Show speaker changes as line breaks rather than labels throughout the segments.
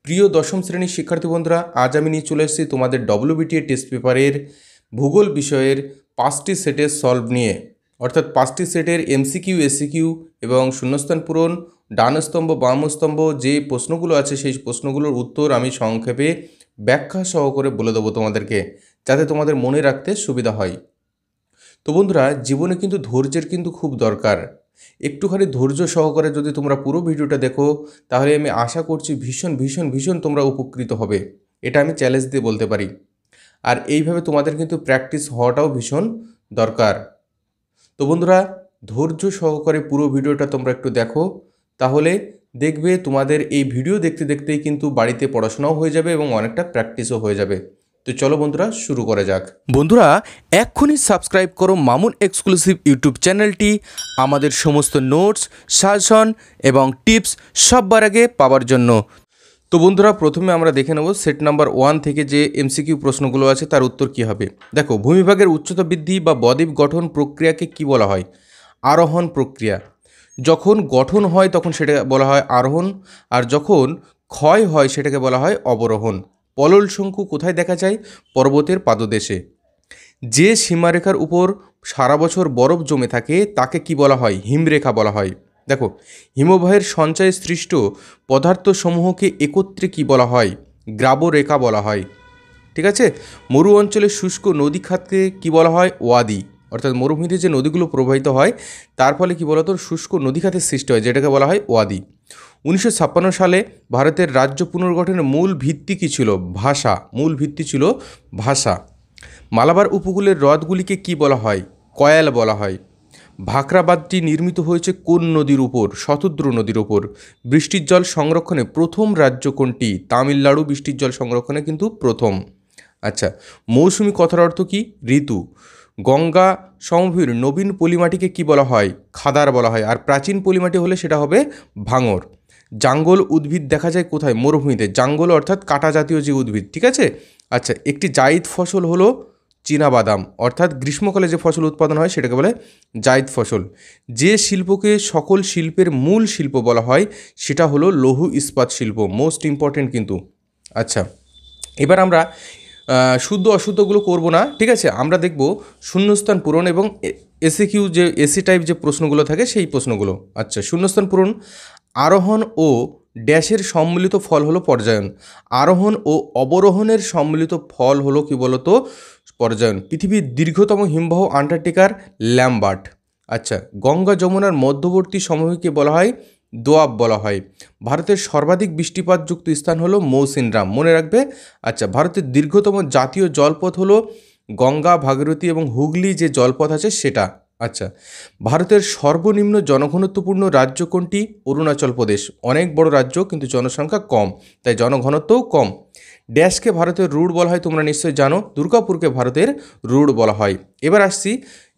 প্রিয় দশম শ্রেণীর শিক্ষার্থী বন্ধুরা, আজ আমি নিয়ে চলে এসেছি তোমাদের ডব্লিউবিটিএ টেস্ট পেপারের ভূগোল বিষয়ের 5টি সেটের সলভ নিয়ে, অর্থাৎ 5টি সেটের এমসিকিউ, এসিকিউ এবং শূন্যস্থান পূরণ, ডান স্তম্ভ বাম স্তম্ভ যে প্রশ্নগুলো আছে সেই প্রশ্নগুলোর উত্তর আমি সংক্ষেপে ব্যাখ্যা সহকারে বলে দেবো তোমাদেরকে, যাতে তোমাদের মনে রাখতে সুবিধা হয়। তো বন্ধুরা, জীবনে কিন্তু ধৈর্যের কিন্তু খুব দরকার। একটুখানি ধৈর্য সহকারে যদি তোমরা পুরো ভিডিওটা দেখো, তাহলে আমি আশা করছি ভীষণ ভীষণ ভীষণ তোমরা উপকৃত হবে। এটা আমি চ্যালেঞ্জ দিয়ে বলতে পারি। আর এইভাবে তোমাদের কিন্তু প্র্যাকটিস হওয়াটাও ভীষণ দরকার। তো বন্ধুরা, ধৈর্য সহকারে পুরো ভিডিওটা তোমরা একটু দেখো, তাহলে দেখবে তোমাদের এই ভিডিও দেখতে দেখতেই কিন্তু বাড়িতে পড়াশোনাও হয়ে যাবে এবং অনেকটা প্র্যাকটিসও হয়ে যাবে। তো চলো বন্ধুরা, শুরু করা যাক। বন্ধুরা, এক্ষুনি সাবস্ক্রাইব করো মামুন এক্সক্লুসিভ ইউটিউব চ্যানেলটি আমাদের সমস্ত নোটস, সাজেশন এবং টিপস সবার আগে পাওয়ার জন্য। তো বন্ধুরা, প্রথমে আমরা দেখে নেব সেট নাম্বার 1 থেকে যে এমসিকিউ প্রশ্নগুলো আছে তার উত্তর কী হবে। দেখো, ভূমিভাগের উচ্চতা বৃদ্ধি বা বদ্বীপ গঠন প্রক্রিয়াকে কি বলা হয়? আরোহণ প্রক্রিয়া। যখন গঠন হয় তখন সেটাকে বলা হয় আরোহণ, আর যখন ক্ষয় হয় সেটাকে বলা হয় অবরোহণ। পলল শঙ্কু কোথায় দেখা যায়? পর্বতের পাদদেশে। যে সীমারেখার উপর সারা বছর বরফ জমে থাকে তাকে কি বলা হয়? হিমরেখা বলা হয়। দেখো, হিমবাহের সঞ্চয়ে সৃষ্ট পদার্থসমূহকে একত্রে কি বলা হয়? গ্রাবরেখা বলা হয়। ঠিক আছে। মরু অঞ্চলের শুষ্ক নদী খাতকে কি বলা হয়? ওয়াদি। অর্থাৎ মরুভূমিতে যে নদীগুলো প্রবাহিত হয় তার ফলে কি বলতো শুষ্ক নদীখাতের সৃষ্টি হয়, যেটাকে বলা হয় ওয়াদি। 1956 সালে ভারতের রাজ্য পুনর্গঠনের মূল ভিত্তি কী ছিল? ভাষা। মূল ভিত্তি ছিল ভাষা। মালাবার উপকূলের হ্রদগুলিকে কি বলা হয়? কয়াল বলা হয়। ভাখরা বাঁধটি নির্মিত হয়েছে কোন নদীর উপর? শতদ্রু নদীর উপর। বৃষ্টির জল সংরক্ষণে প্রথম রাজ্য কোনটি? তামিলনাড়ু বৃষ্টির জল সংরক্ষণে কিন্তু প্রথম। আচ্ছা, মৌসুমী কথার অর্থ কী? ঋতু। গঙ্গা সমভূমির নবীন পলিমাটিকে কি বলা হয়? খাদার বলা হয়। আর প্রাচীন পলিমাটি হলে সেটা হবে ভাঙর। জাঙ্গল উদ্ভিদ দেখা যায় কোথায়? মরুভূমিতে। জাঙ্গল অর্থাৎ কাঁটা জাতীয় যে উদ্ভিদ। ঠিক আছে। আচ্ছা, একটি জায়িদ ফসল হলো চীনাবাদাম, অর্থাৎ গ্রীষ্মকালে যে ফসল উৎপাদন হয় সেটাকে বলে জায়িদ ফসল। যে শিল্পকে সকল শিল্পের মূল শিল্প বলা হয় সেটা হলো লৌহ ইস্পাত শিল্প। মোস্ট ইম্পর্টেন্ট কিন্তু। আচ্ছা, এবার আমরা শুদ্ধ অশুদ্ধগুলো করব না, ঠিক আছে। আমরা দেখব শূন্যস্থান পূরণ এবং এসিকিউ যে এসি টাইপ যে প্রশ্নগুলো থাকে সেই প্রশ্নগুলো। আচ্ছা, শূন্যস্থান পূরণ। আরোহণ ও ড্যাশের সম্মিলিত ফল হলো পর্যায়ন। আরোহণ ও অবরোহণের সম্মিলিত ফল হলো কি বলতো? পর্যায়ন। পৃথিবীর দীর্ঘতম হিমবাহ আন্টার্কটিকার ল্যামবার্ট। আচ্ছা, গঙ্গা যমুনার মধ্যবর্তী সমভূমিকে বলা হয় দোয়াব বলা হয়। ভারতের সর্বাধিক বৃষ্টিপাতযুক্ত স্থান হলো মৌসিনরাম, মনে রাখবে। আচ্ছা, ভারতের দীর্ঘতম জাতীয় জলপথ হলো গঙ্গা, ভাগীরথী এবং হুগলি যে জলপথ আছে সেটা। আচ্ছা, ভারতের সর্বনিম্ন জনঘনত্বপূর্ণ রাজ্য কোনটি? অরুণাচল প্রদেশ। অনেক বড় রাজ্য কিন্তু জনসংখ্যা কম, তাই জনঘনত্বও কম। ড্যাশকে ভারতের রুট বলা হয় তোমরা নিশ্চয়ই জানো। দুর্গাপুরকে ভারতের রুট বলা হয়। এবার আসছি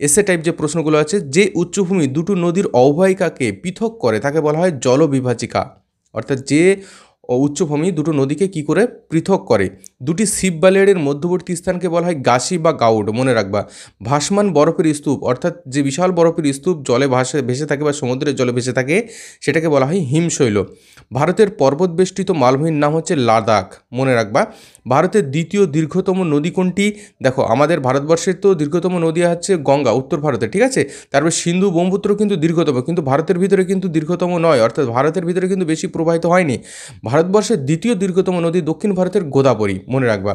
এসে টাইপ যে প্রশ্নগুলো আছে। যে উচ্চভূমি দুটো নদীর অববাহিকাকে পৃথক করে তাকে বলা হয় জলবিভাজিকা। অর্থাৎ যে উচ্চভূমি দুটো নদীকে কি করে পৃথক করে। দুটি শিববালিয়াড়ের মধ্যবর্তী স্থানকে বলা হয় গাসি বা গাউড, মনে রাখবা। ভাসমান বরফের স্তূপ, অর্থাৎ যে বিশাল বরফের স্তূপ জলে ভেসে থাকে বা সমুদ্রের জলে ভেসে থাকে সেটাকে বলা হয় হিমশৈল। ভারতের পর্বতবেষ্টিত মালভূমির নাম হচ্ছে লাদাখ, মনে রাখবা। ভারতের দ্বিতীয় দীর্ঘতম নদী কোনটি? দেখো, আমাদের ভারতবর্ষের তো দীর্ঘতম নদী হচ্ছে গঙ্গা, উত্তর ভারতে, ঠিক আছে। তারপর সিন্ধু, ব্রহ্মপুত্র কিন্তু দীর্ঘতম, কিন্তু ভারতের ভিতরে কিন্তু দীর্ঘতম নয়, অর্থাৎ ভারতের ভিতরে কিন্তু বেশি প্রবাহিত হয়নি। ভারতবর্ষের দ্বিতীয় দীর্ঘতম নদী দক্ষিণ ভারতের গোদাবরী, মনে রাখবা।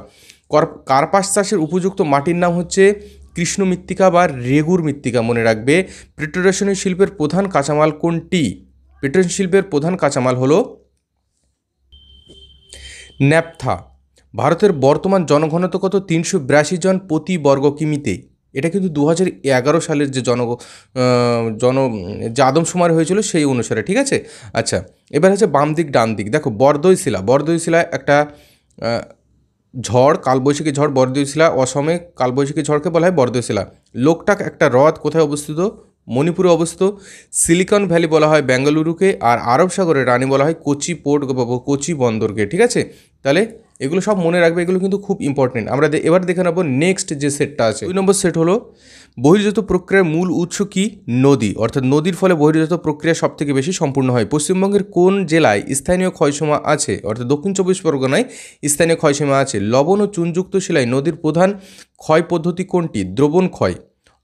কার্পাস চাষের উপযুক্ত মাটির নাম হচ্ছে কৃষ্ণ মৃত্তিকা বা রেগুর মৃত্তিকা, মনে রাখবে। পেট্রোরেশন শিল্পের প্রধান কাঁচামাল কোনটি? পেট্রোলিয়াম শিল্পের প্রধান কাঁচামাল হলো ন্যাপথা। ভারতের বর্তমান জনঘনত্ব কত? 382 জন প্রতি বর্গ কিমিতে। এটা কিন্তু 2011 সালের যে যে আদমশুমারি হয়েছিল সেই অনুসারে, ঠিক আছে। আচ্ছা, এবার হচ্ছে বাম দিক ডান দিক। দেখো, বরদৈশিলা একটা ঝড়, কালবৈশাখী ঝড় বরদৈশিলা। অসমে কালবৈশাখী ঝড়কে বলা হয় বরদৈশিলা। লোকটাক একটা হ্রদ কোথায় অবস্থিত? মণিপুরে অবস্থিত। সিলিকন ভ্যালি বলা হয় বেঙ্গালুরুকে, আর আরব সাগরের রানী বলা হয় কোচি পোর্ট, কোচি বন্দরকে, ঠিক আছে। তাহলে এগুলো সব মনে রাখবে, এগুলো কিন্তু খুব ইম্পর্টেন্ট। আমরা এবার দেখে নেবো নেক্সট যে সেটটা আছে। 2 নম্বর সেট হলো বহির্জাত প্রক্রিয়ার মূল উৎস কি? নদী, অর্থাৎ নদীর ফলে বহির্জাত প্রক্রিয়া সবথেকে বেশি সম্পূর্ণ হয়। পশ্চিমবঙ্গের কোন জেলায় স্থানীয় ক্ষয়সীমা আছে? অর্থাৎ দক্ষিণ 24 পরগনায় স্থানীয় ক্ষয়সীমা আছে। লবণ ও চুনযুক্ত শিলায় নদীর প্রধান ক্ষয় পদ্ধতি কোনটি? দ্রবণ ক্ষয়।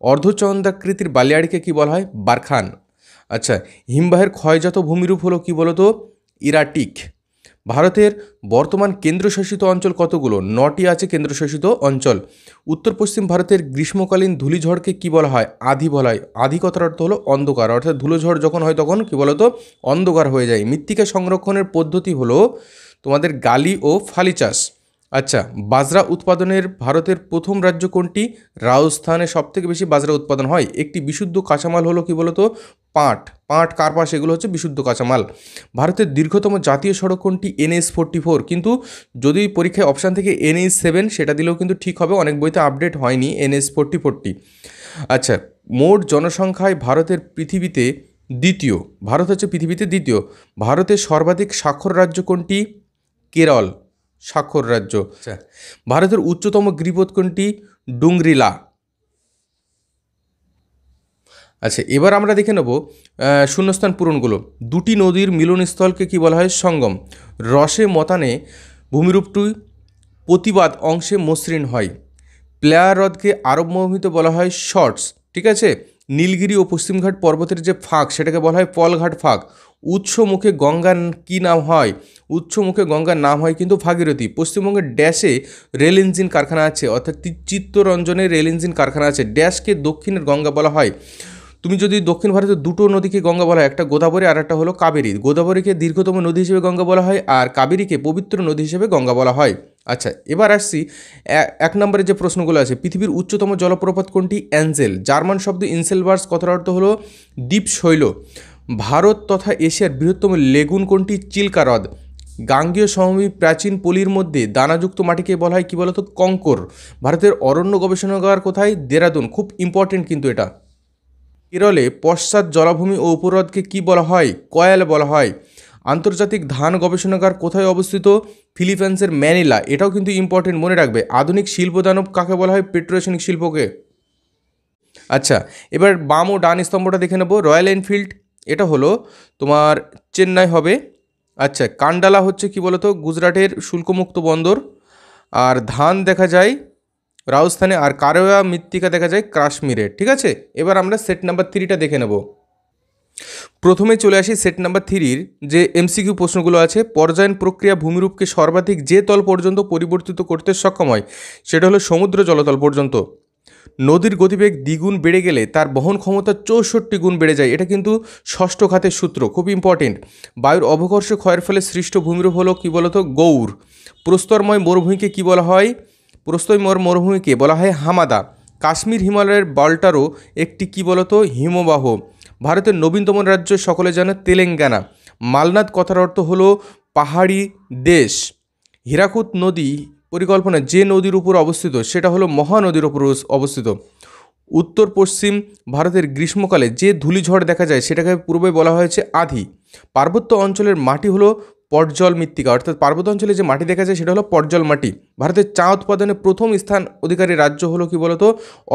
অর্ধচন্দ্রাকৃতির বালিয়াড়িকে কি বলা হয়? বারখান। আচ্ছা, হিমবাহের ক্ষয়জাত ভূমিরূপ হলো কি বলতো? ইরাটিক। ভারতের বর্তমান কেন্দ্রশাসিত অঞ্চল কতগুলো? 9টি আছে কেন্দ্রশাসিত অঞ্চল। উত্তর পশ্চিম ভারতের গ্রীষ্মকালীন ধূলিঝড়কে কি বলা হয়? আধি বলা হয়। আধি কথার অর্থ হলো অন্ধকার, অর্থাৎ ধুলোঝড় যখন হয় তখন কি বলতো? অন্ধকার হয়ে যায়। মৃত্তিকা সংরক্ষণের পদ্ধতি হলো তোমাদের গালি ও ফালি চাষ। আচ্ছা, বাজরা উৎপাদনের ভারতের প্রথম রাজ্য কোনটি? রাজস্থানে সবথেকে বেশি বাজরা উৎপাদন হয়। একটি বিশুদ্ধ কাঁচামাল হলো কি বলতো? পাট। পাট, কার্পাস, এগুলো হচ্ছে বিশুদ্ধ কাঁচামাল। ভারতের দীর্ঘতম জাতীয় সড়ক কোনটি? NH-44। কিন্তু যদি পরীক্ষায় অপশান থেকে NH-7 সেটা দিলেও কিন্তু ঠিক হবে, অনেক বইতে আপডেট হয়নি NH-44টি। আচ্ছা, মোট জনসংখ্যায় ভারতের পৃথিবীতে দ্বিতীয়। ভারত হচ্ছে পৃথিবীতে দ্বিতীয়। ভারতের সর্বাধিক স্বাক্ষর রাজ্য কোনটি? কেরল, স্বাক্ষর রাজ্য। আচ্ছা, ভারতের উচ্চতম গিরিপথ কোনটি? ডুংরিলা। আচ্ছা, এবার আমরা দেখে নেব শূন্যস্থান পূরণগুলো। দুটি নদীর মিলনস্থলকে কি বলা হয়? সঙ্গম। রসে মতানে ভূমিরূপটি প্রতিবাদ অংশে মসৃণ হয়। প্লেয়ার হ্রদকে আরব মরুভূমিতে বলা হয় শর্টস, ঠিক আছে। নীলগিরি ও পশ্চিমঘাট পর্বতের যে ফাঁক সেটাকে বলা হয় পলঘাট ফাঁক। উৎস মুখে গঙ্গার কী নাম হয়? উৎস মুখে গঙ্গার নাম হয় কিন্তু ভাগীরথী। পশ্চিমবঙ্গের ড্যাশে রেল ইঞ্জিন কারখানা আছে, অর্থাৎ চিত্তরঞ্জনে রেল ইঞ্জিন কারখানা আছে। ড্যাশকে দক্ষিণের গঙ্গা বলা হয়। তুমি যদি দক্ষিণ ভারতের দুটো নদীকে গঙ্গা বলা হয়, একটা গোদাবরী আর একটা হলো কাবেরী। গোদাবরীকে দীর্ঘতম নদী হিসেবে গঙ্গা বলা হয়, আর কাবেরীকে পবিত্র নদী হিসেবে গঙ্গা বলা হয়। আচ্ছা, এবার আসছি 1 নম্বরে যে প্রশ্নগুলো আছে। পৃথিবীর উচ্চতম জলপ্রপাত কোনটি? অ্যাঞ্জেল। জার্মান শব্দ ইনসেলবার্স কথার অর্থ হলো দ্বীপশৈল। ভারত তথা এশিয়ার বৃহত্তম লেগুন কোনটি? চিল্কা হ্রদ। গাঙ্গেয় সমভূমি প্রাচীন পলির মধ্যে দানাযুক্ত মাটিকে বলা হয় কি বলতো? কঙ্কর। ভারতের অরণ্য গবেষণাগার কোথায়? দেরাদুন। খুব ইম্পর্টেন্ট কিন্তু এটা। কেরলে পশ্চাৎ জলাভূমি ও উপহ্রদকে কি বলা হয়? কয়াল বলা হয়। আন্তর্জাতিক ধান গবেষণাগার কোথায় অবস্থিত? ফিলিপাইন্সের ম্যানিলা। এটাও কিন্তু ইম্পর্টেন্ট, মনে রাখবে। আধুনিক শিল্পদানব কাকে বলা হয়? পেট্রোরাসায়নিক শিল্পকে। আচ্ছা, এবার বাম ও ডান স্তম্ভটা দেখে নেব। রয়্যাল এনফিল্ড এটা হলো তোমার চেন্নাই হবে। আচ্ছা, কান্ডালা হচ্ছে কি বলতো? গুজরাটের শুল্কমুক্ত বন্দর। আর ধান দেখা যায় রাজস্থানে, আর কারওয়া মৃত্তিকা দেখা যায় কাশ্মীরে, ঠিক আছে। এবার আমরা সেট নাম্বার 3টা দেখে নেব। প্রথমে চলে আসি সেট নাম্বার 3-র যে MCQ প্রশ্নগুলো আছে। পর্যায়ন প্রক্রিয়া ভূমিরূপকে সর্বাধিক যে তল পর্যন্ত পরিবর্তিত করতে সক্ষম হয় সেটা হলো সমুদ্র জলতল পর্যন্ত। নদীর গতিবেগ দ্বিগুণ বেড়ে গেলে তার বহন ক্ষমতা 64 গুণ বেড়ে যায়। এটা কিন্তু ষষ্ঠ ঘাতের সূত্র, খুব ইম্পর্টেন্ট। বায়ুর অবকর্ষ ক্ষয়ের ফলে সৃষ্ট ভূমিরূপ হলো কি বলতো? গৌর। প্রস্তরময় মরুভূমিকে কি বলা হয়? প্রস্তরময় মরুভূমিকে বলা হয় হামাদা। কাশ্মীর হিমালয়ের বাল্টারও একটি কি বলতো? হিমবাহ। ভারতের নবীনতম রাজ্য সকলে জানে তেলেঙ্গানা। মালনাদ কথার অর্থ হলো পাহাড়ি দেশ। হীরাকুদ নদী পরিকল্পনা যে নদীর উপর অবস্থিত সেটা হলো মহানদীর উপর অবস্থিত। উত্তর পশ্চিম ভারতের গ্রীষ্মকালে যে ধূলিঝড় দেখা যায় সেটাকে পূর্বে বলা হয়েছে আধি। পার্বত্য অঞ্চলের মাটি হলো পর্জল মৃত্তিকা, অর্থাৎ পার্বত্য অঞ্চলে যে মাটি দেখা যায় সেটা হলো পর্জল মাটি। ভারতের চা উৎপাদনে প্রথম স্থান অধিকারী রাজ্য হলো কি বলতো?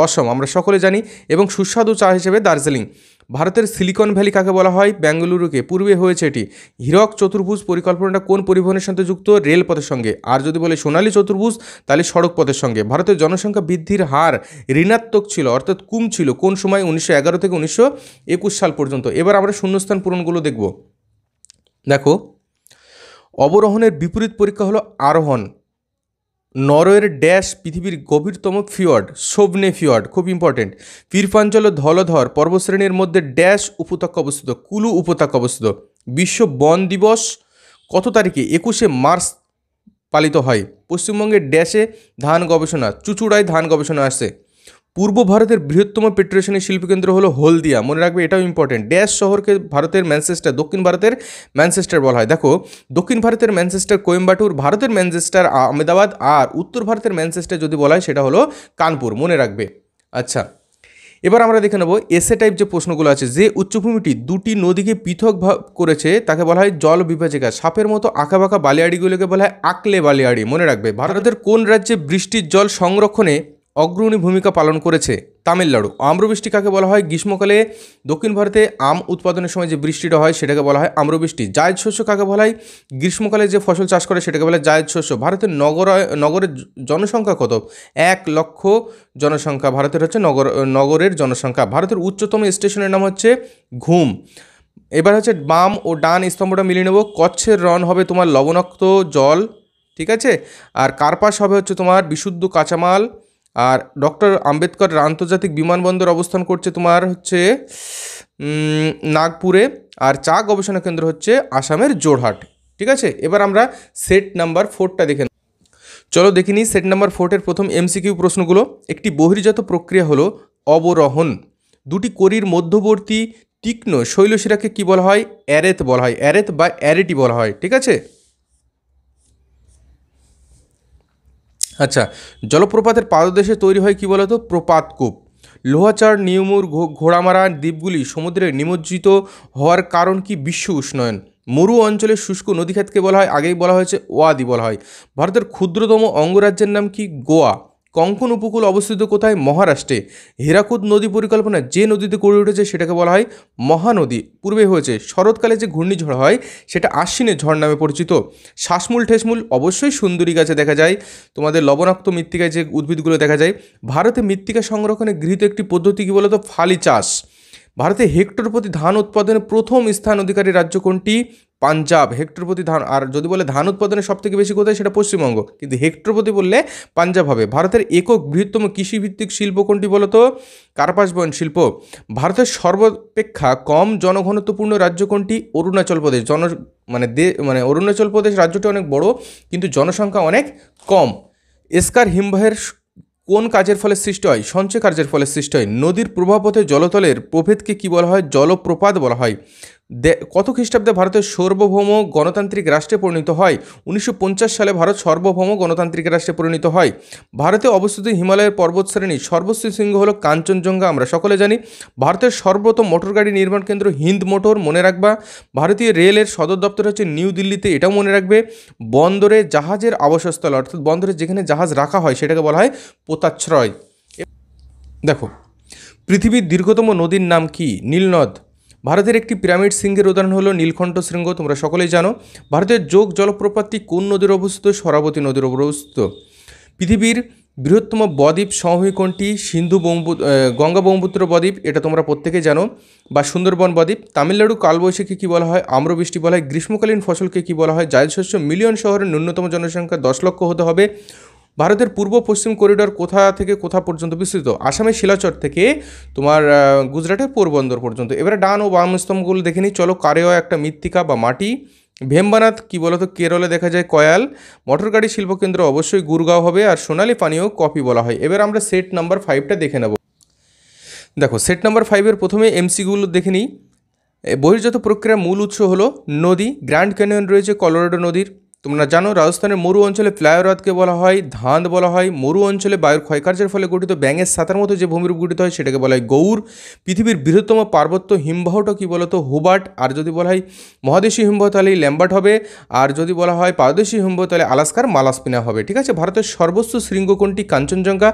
অসম, আমরা সকলে জানি। এবং সুস্বাদু চা হিসেবে দার্জিলিং। ভারতের সিলিকন ভ্যালি কাকে বলা হয়? বেঙ্গালুরুকে। পূর্বে হয়েছে এটি। হীরক চতুর্ভুজ পরিকল্পনাটা কোন পরিবহনের সাথে যুক্ত? রেলপথের সঙ্গে। আর যদি বলে সোনালী চতুর্ভুজ তাহলে সড়ক পথের সঙ্গে। ভারতের জনসংখ্যা বৃদ্ধির হার ঋণাত্মক ছিল, অর্থাৎ কম ছিল কোন সময়? 1911 থেকে 1921 সাল পর্যন্ত। এবার আমরা শূন্যস্থান পূরণগুলো দেখব। দেখো, অবরোহণের বিপরীত পরীক্ষা হলো আরোহণ। নরওয়ের ড্যাশ পৃথিবীর গভীরতম ফিওর্ড? সোভনে ফিওর্ড, খুব ইম্পর্টেন্ট। পীরপাঞ্চল ও ধলধর পর্বতশ্রেণীর মধ্যে ড্যাশ উপত্যকা অবস্থিত? কুলু উপত্যকা অবস্থিত। বিশ্ব বন দিবস কত তারিখে? 21শে মার্চ পালিত হয়। পশ্চিমবঙ্গের ড্যাশে ধান গবেষণা? চুঁচুড়ায় ধান গবেষণা আসে। পূর্ব ভারতের বৃহত্তম পেট্রোরাসায়নিক শিল্পকেন্দ্র হলো হলদিয়া, মনে রাখবে, এটাও ইম্পর্টেন্ট। ড্যাশ শহরকে ভারতের ম্যানচেস্টার, দক্ষিণ ভারতের ম্যানচেস্টার বলা হয়। দেখো, দক্ষিণ ভারতের ম্যানচেস্টার কোয়েম্বাটুর, ভারতের ম্যানচেস্টার আহমেদাবাদ, আর উত্তর ভারতের ম্যানচেস্টার যদি বলা হয় সেটা হলো কানপুর, মনে রাখবে। আচ্ছা, এবার আমরা দেখে নেব এসে টাইপ যে প্রশ্নগুলো আছে। যে উচ্চভূমিটি দুটি নদীকে পৃথক করেছে তাকে বলা হয় জল বিভাজিকা। সাপের মতো আঁকাবাঁকা বালিয়াড়িগুলোকে বলা হয় আকলে বালিয়াড়ি। মনে রাখবে। ভারতের কোন রাজ্যে বৃষ্টির জল সংরক্ষণে অগ্রণী ভূমিকা পালন করেছে? তামিলনাড়ু। আম্রবৃষ্টি কাকে বলা হয়? গ্রীষ্মকালে দক্ষিণ ভারতে আম উৎপাদনের সময় যে বৃষ্টিটা হয় সেটাকে বলা হয় আম্রবৃষ্টি। জায়দ শস্য কাকে বলা হয়? গ্রীষ্মকালে যে ফসল চাষ করে সেটাকে বলা হয় জায়দ শস্য। ভারতের নগরের জনসংখ্যা কত? 1,00,000 জনসংখ্যা ভারতের হচ্ছে নগরের জনসংখ্যা। ভারতের উচ্চতম স্টেশনের নাম হচ্ছে ঘুম। এবার হচ্ছে বাম ও ডান স্তম্ভটা মিলিয়ে নেব। কচ্ছের রণ হবে তোমার লবণাক্ত জল, ঠিক আছে। আর কার্পাস হবে হচ্ছে তোমার বিশুদ্ধ কাঁচামাল। আর ডক্টর আম্বেদকর আন্তর্জাতিক বিমানবন্দর অবস্থান করছে তোমার হচ্ছে নাগপুরে। আর চা গবেষণা কেন্দ্র হচ্ছে আসামের জোরহাট, ঠিক আছে। এবার আমরা সেট নাম্বার 4টা দেখে নেব। চলো দেখে নিই সেট নাম্বার 4-এর প্রথম এমসিকিউ প্রশ্নগুলো। একটি বহির্জাত প্রক্রিয়া হলো অবরোহণ। দুটি কড়ির মধ্যবর্তী তীক্ষ্ণ শৈলশিরাকে কি বলা হয়? অ্যারেথ বলা হয়। অ্যারেথ বা অ্যারেটি বলা হয়, ঠিক আছে। আচ্ছা, জলপ্রপাতের পাদদেশে তৈরি হয় কি বলতো? প্রপাতকূপ। লোহাচার, নিউমুর, ঘোড়ামারা দ্বীপগুলি সমুদ্রে নিমজ্জিত হওয়ার কারণ কি? বিশ্ব উষ্ণায়ন। মরু অঞ্চলের শুষ্ক নদীখাতকে বলা হয়, আগেই বলা হয়েছে, ওয়াদি বলা হয়। ভারতের ক্ষুদ্রতম অঙ্গরাজ্যের নাম কি? গোয়া। কঙ্কন উপকূল অবস্থিত কোথায়? মহারাষ্ট্রে। হীরাকুদ নদী পরিকল্পনা যে নদীতে গড়ে উঠেছে সেটাকে বলা হয় মহানদী। পূর্বে হয়েছে। শরৎকালে যে ঘূর্ণিঝড় হয় সেটা আশ্বিনের ঝড় নামে পরিচিত। শ্বাসমূল ঠেসমূল অবশ্যই সুন্দরী গাছে দেখা যায়। তোমাদের লবণাক্ত মৃত্তিকায় যে উদ্ভিদগুলো দেখা যায়। ভারতে মৃত্তিকা সংরক্ষণে গৃহীত একটি পদ্ধতি কী বলতো? ফালি চাষ। ভারতে হেক্টর প্রতি ধান উৎপাদনে প্রথম স্থান অধিকারী রাজ্য কোনটি? পাঞ্জাব। হেক্টর প্রতি ধান, আর যদি বলে ধান উৎপাদনে সবথেকে বেশি কোথায়, সেটা পশ্চিমবঙ্গ, কিন্তু হেক্টর প্রতি বললে পাঞ্জাব হবে। ভারতের একক বৃহত্তম কৃষিভিত্তিক শিল্প কোনটি বলতো? কার্পাস বয়ন শিল্প। ভারতের সর্বাপেক্ষা কম জনঘনত্বপূর্ণ রাজ্য কোনটি? অরুণাচল প্রদেশ। মানে অরুণাচল প্রদেশ রাজ্যটি অনেক বড় কিন্তু জনসংখ্যা অনেক কম। এসকার হিমবাহের কোন কাজের ফলে সৃষ্টি হয়? সঞ্চয় কার্যের ফলে সৃষ্টি হয়। নদীর প্রবাহপথে জলতলের প্রভেদকে কি বলা হয়? জলপ্রপাত বলা হয়। কত খ্রিস্টাব্দে ভারতের সার্বভৌম গণতান্ত্রিক রাষ্ট্রে পরিণত হয়? 1950 সালে ভারত সার্বভৌম গণতান্ত্রিক রাষ্ট্রে পরিণত হয়। ভারতে অবস্থিত হিমালয়ের পর্বতশ্রেণীর সর্বোচ্চ শৃঙ্গ হলো কাঞ্চনজঙ্ঘা, আমরা সকলে জানি। ভারতের সর্বপ্রথম মোটর গাড়ি নির্মাণ কেন্দ্র হিন্দ মোটর, মনে রাখবা। ভারতীয় রেলের সদর দপ্তর হচ্ছে নিউ দিল্লিতে, এটাও মনে রাখবে। বন্দরে জাহাজের আবাসস্থল, অর্থাৎ বন্দরে যেখানে জাহাজ রাখা হয় সেটাকে বলা হয় পোতাশ্রয়। দেখো, পৃথিবীর দীর্ঘতম নদীর নাম কি? নীলনদ। ভারতের একটি পিরামিড শৃঙ্গের উদাহরণ হলো নীলকণ্ঠ শৃঙ্গ, তোমরা সকলেই জানো। ভারতের যোগ জলপ্রপাতটি কোন নদীর অবস্থিত? শরাবতী নদীর অবস্থিত। পৃথিবীর বৃহত্তম বদ্বীপ সমভূমি কোনটি? গঙ্গা ব্রহ্মপুত্র বদ্বীপ, এটা তোমরা প্রত্যেকেই জানো, বা সুন্দরবন বদ্বীপ। তামিলনাড়ু কালবৈশাখী কী বলা হয়? আম্রবৃষ্টি বলা হয়। গ্রীষ্মকালীন ফসলকে কী বলা হয়? জায়দ শস্য। মিলিয়ন শহরের ন্যূনতম জনসংখ্যা 10 লক্ষ হতে হবে। ভারতের পূর্ব পশ্চিম করিডোর কোথা থেকে কোথা পর্যন্ত বিস্তৃত? আসামের শিলাচর থেকে তোমার গুজরাটের পোরবন্দর পর্যন্ত। এবারে ডান ও বাম স্তম্ভগুলো দেখে নিই চলো। কারেওয়া একটা মৃত্তিকা বা মাটি। ভেম্বানাথ কী বলতো? কেরলে দেখা যায় কয়াল। মোটরগাড়ি শিল্পকেন্দ্র অবশ্যই গুরগাঁও হবে। আর সোনালী পানীয় কফি বলা হয়। এবার আমরা সেট নাম্বার 5টা দেখে নেব। দেখো, সেট নাম্বার 5-এর প্রথমে এমসিকিউগুলো দেখে নিই। বহির্জাত প্রক্রিয়ার মূল উৎস হলো নদী। গ্র্যান্ড ক্যানিয়ন রয়েছে কলোরাডো নদীর। তোমরা জানো রাজস্থানের মরু অঞ্চলে প্লায়োহ্রদকে বলা হয় ধাঁধ বলা হয়। মরু অঞ্চলে বায়ুর ক্ষয়কার্যের ফলে গঠিত ব্যাঙের ছাতার মতো যে ভূমিরূপ গঠিত হয় সেটাকে বলা হয় গৌর। পৃথিবীর বৃহত্তম পার্বত্য হিমবাহটা কী বলতো? হুবার্ট। আর যদি বলা হয় মহাদেশীয় হিমবাহ তাহলে ল্যাম্বার্ট হবে। আর যদি বলা হয় পাদদেশীয় হিমবাহ তাহলে আলাস্কার মালাস্পিনা হবে, ঠিক আছে। ভারতের সর্বোচ্চ শৃঙ্গ কোনটি? কাঞ্চনজঙ্ঘা।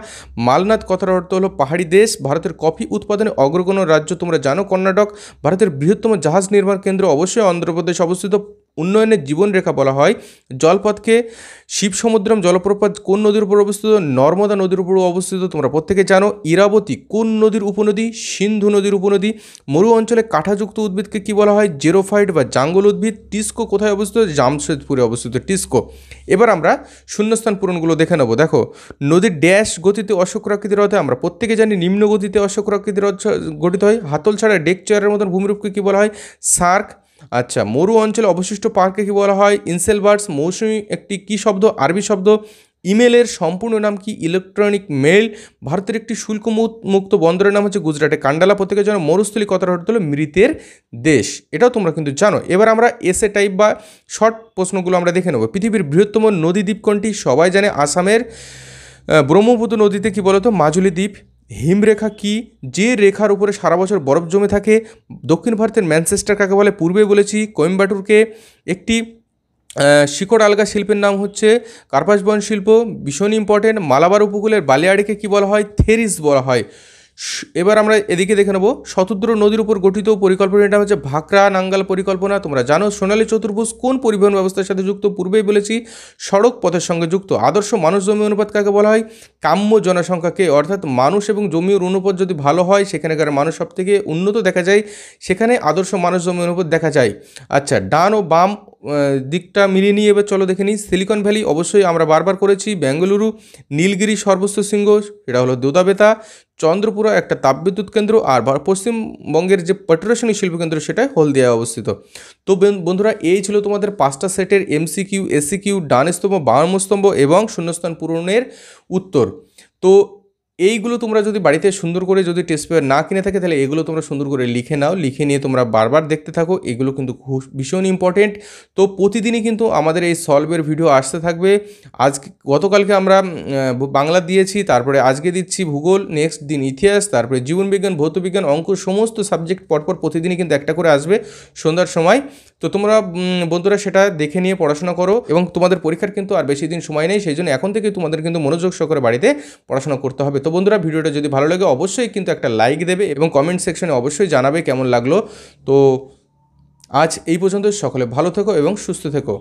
মালনাথ কথার অর্থ হলো পাহাড়ি দেশ। ভারতের কফি উৎপাদনে অগ্রগণ্য রাজ্য তোমরা জানো কর্ণাটক। ভারতের বৃহত্তম জাহাজ নির্মাণ কেন্দ্র অবশ্যই অন্ধ্রপ্রদেশ অবস্থিত। উন্নয়নের জীবনরেখা বলা হয় জলপথকে। শিবসমুদ্রম জলপ্রপাত কোন নদীর উপর অবস্থিত? নর্মদা নদীর উপর অবস্থিত, তোমরা প্রত্যেকে জানো। ইরাবতী কোন নদীর উপনদী? সিন্ধু নদীর উপনদী। মরু অঞ্চলে কাঁটাযুক্ত উদ্ভিদকে কি বলা হয়? জেরোফাইট বা জাঙ্গল উদ্ভিদ। টিস্কো কোথায় অবস্থিত? জামশেদপুরে অবস্থিত টিস্কো। এবার আমরা শূন্যস্থান পূরণগুলো দেখে নেব। দেখো, নদীর ড্যাশ গতিতে অশ্বক্রাকৃতির হতে আমরা প্রত্যেকে জানি নিম্ন গতিতে অশ্বক্রাকৃতির গঠিত হয়। হাতল ছাড়া ডেক চেয়ারের মতন ভূমিরূপকে কী বলা হয়? সার্ক। আচ্ছা, মরু অঞ্চলে অবশিষ্ট পার্ককে কী বলা হয়? ইনসেলবার্ডস। মৌসুমী একটি কী শব্দ? আরবি শব্দ। ইমেলের সম্পূর্ণ নাম কি? Electronic mail. ভারতের একটি শুল্ক মুক্ত বন্দরের নাম হচ্ছে গুজরাটে কান্ডালা। প্রত্যেকের জন্য মরুস্থলী কথার অর্থ হলো মৃতের দেশ, এটাও তোমরা কিন্তু জানো। এবার আমরা এসে টাইপ বা শর্ট প্রশ্নগুলো আমরা দেখে নেব। পৃথিবীর বৃহত্তম নদী দ্বীপ কোনটি? সবাই জানে আসামের ব্রহ্মপুত্র নদীতে কী বলতো? মাজুলি দ্বীপ। হিমরেখা কি? যে রেখার উপরে সারা বছর বরফ জমে থাকে। দক্ষিণ ভারতের ম্যানচেস্টার কাকে বলে? পূর্বে বলেছি। কোয়েম্বাটুরকে একটি শিকড় আলগা শিল্পের নাম হচ্ছে কার্পাস বয়ন শিল্প, ভীষণ ইম্পর্টেন্ট। মালাবার উপকূলের বালিয়াড়িকে কী বলা হয়? থেরিস বলা হয়। এবার আমরা এদিকে দেখে নেব, শতদ্র নদীর উপর গঠিত পরিকল্পনাটা হচ্ছে ভাকরা নাঙ্গাল পরিকল্পনা। তোমরা জানো সোনালী চতুর্ভুজ কোন পরিবহন ব্যবস্থার সাথে যুক্ত? পূর্বেই বলেছি, সড়ক পথের সঙ্গে যুক্ত। আদর্শ মানুষ জমি অনুপাত কাকে বলা হয়? কাম্য জনসংখ্যাকে, অর্থাৎ মানুষ এবং জমির অনুপাত যদি ভালো হয়, সেখানকার মানুষ সব থেকে উন্নত দেখা যায়, সেখানে আদর্শ মানুষ জমি অনুপাত দেখা যায়। আচ্ছা, ডান ও বাম দিকটা মিলিয়ে নিয়ে এবার চলো দেখে নিই। সিলিকন ভ্যালি অবশ্যই আমরা বারবার করেছি। বেঙ্গালুরু, নীলগিরি সর্বোচ্চ শৃঙ্গ সেটা হলো দোদাবেতা। চন্দ্রপুরা একটা তাপবিদ্যুৎ কেন্দ্র, আর পশ্চিমবঙ্গের যে পটুরেশনী শিল্পকেন্দ্র সেটা হলদিয়ায় অবস্থিত। তো বন্ধুরা, এই ছিল তোমাদের 5টা সেটের এমসিকিউ, এসিকিউ, ডান স্তম্ভ, বাম স্তম্ভ এবং শূন্যস্থান পূরণের উত্তর। তো এইগুলো তোমরা যদি বাড়িতে সুন্দর করে যদি টেস্ট পেপার না কিনে থাকে, তাহলে এগুলো তোমরা সুন্দর করে লিখে নাও, লিখে নিয়ে তোমরা বারবার দেখতে থাকো। এগুলো কিন্তু খুব ভীষণ ইম্পর্টেন্ট। তো প্রতিদিনই কিন্তু আমাদের এই সলভের ভিডিও আসতে থাকবে। গতকালকে আমরা বাংলা দিয়েছি, তারপরে আজকে দিচ্ছি ভূগোল, নেক্সট দিন ইতিহাস, তারপরে জীবনবিজ্ঞান, ভৌতবিজ্ঞান, অঙ্ক, সমস্ত সাবজেক্ট পরপর প্রতিদিনই কিন্তু একটা করে আসবে সন্ধ্যার সময়। তো তোমরা বন্ধুরা সেটা দেখে নিয়ে পড়াশোনা করো, এবং তোমাদের পরীক্ষার কিন্তু আর বেশি দিন সময় নেই, সেই জন্য এখন থেকে তোমাদের কিন্তু মনোযোগ সহকারে বাড়িতে পড়াশোনা করতে হবে। তো বন্ধুরা, ভিডিওটা যদি ভালো লাগে অবশ্যই কিন্তু একটা লাইক দেবে এবং কমেন্ট সেকশনে অবশ্যই জানাবে কেমন লাগলো। তো আজ এই পর্যন্ত, সকলে ভালো থেকো এবং সুস্থ থেকো।